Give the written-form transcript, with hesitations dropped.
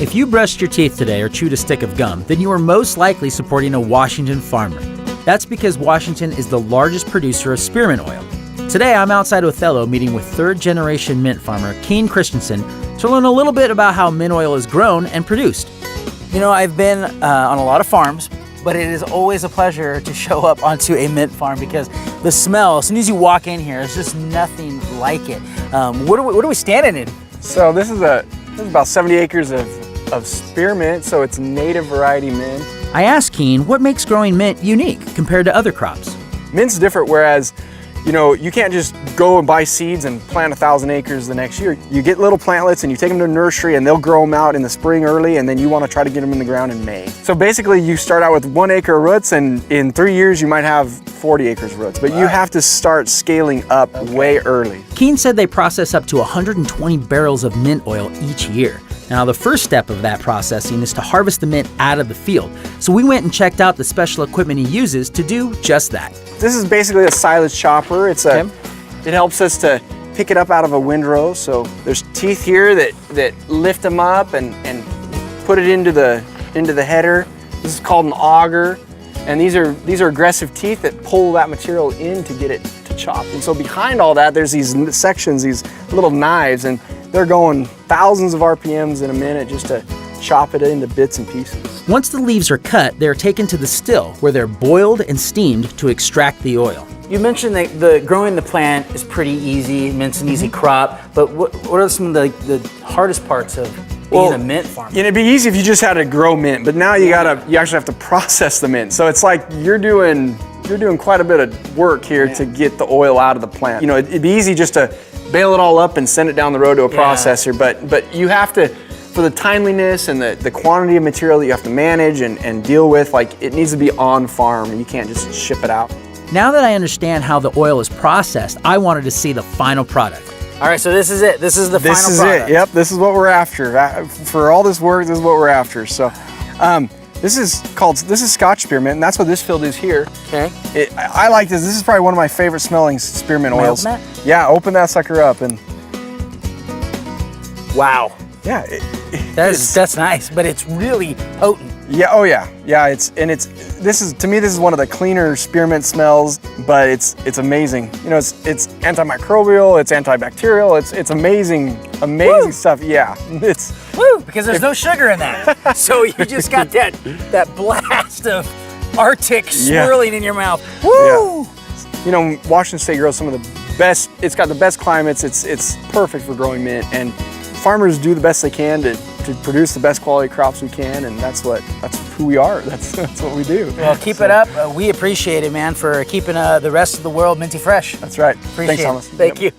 If you brushed your teeth today or chewed a stick of gum, then you are most likely supporting a Washington farmer. That's because Washington is the largest producer of spearmint oil. Today, I'm outside Othello meeting with third-generation mint farmer Christiansen to learn a little bit about how mint oil is grown and produced. You know, I've been on a lot of farms, but it is always a pleasure to show up onto a mint farm because the smell, as soon as you walk in here, it's just nothing like it. What are we standing in? So this is about 70 acres of spearmint, so it's native variety mint. I asked Keen what makes growing mint unique compared to other crops. Mint's different, whereas you know, you can't just go and buy seeds and plant 1,000 acres the next year. You get little plantlets and you take them to a nursery and they'll grow them out in the spring early, and then you want to try to get them in the ground in May. So basically you start out with 1 acre of roots, and in 3 years you might have 40 acres of roots, but you have to start scaling up way early. Keen said they process up to 120 barrels of mint oil each year. Now, the first step of that processing is to harvest the mint out of the field. So we went and checked out the special equipment he uses to do just that. This is basically a silage chopper. It helps us to pick it up out of a windrow. So there's teeth here that lift them up and put it into the header. This is called an auger, and these are aggressive teeth that pull that material in to get it to chop. And so behind all that, there's these sections, these little knives, and they're going thousands of RPMs in a minute just to chop it into bits and pieces. Once the leaves are cut, they're taken to the still, where they're boiled and steamed to extract the oil. You mentioned that growing the plant is pretty easy, mint's an easy crop, but what are some of the hardest parts of being a mint farmer? It'd be easy if you just had to grow mint, but now you actually have to process the mint. So it's like you're doing quite a bit of work here to get the oil out of the plant. You know, it'd be easy just to bale it all up and send it down the road to a processor, but you have to, for the timeliness and the quantity of material that you have to manage and deal with, like, it needs to be on farm and you can't just ship it out. Now that I understand how the oil is processed, I wanted to see the final product. All right, so this is it. This is the final product. This is it. Yep, this is what we're after. For all this work, this is what we're after. So, this is Scotch spearmint, and that's what this field is here. Okay. I like this. This is probably one of my favorite smelling spearmint oils. Open that? Yeah, open that sucker up and. Wow. Yeah. That's nice, but it's really potent. Yeah. Oh yeah. Yeah. To me, this is one of the cleaner spearmint smells, but it's amazing. You know, it's antimicrobial, it's antibacterial, it's amazing stuff. Yeah. Woo! Because there's no sugar in that, so you just got that blast of Arctic swirling in your mouth. Woo! Yeah. You know, Washington State grows some of the best. It's got the best climates. It's perfect for growing mint, and farmers do the best they can to produce the best quality crops we can, and that's who we are. That's what we do. Well, keep it up. We appreciate it, man, for keeping the rest of the world minty fresh. That's right. Appreciate Thanks, Thomas. Thank you.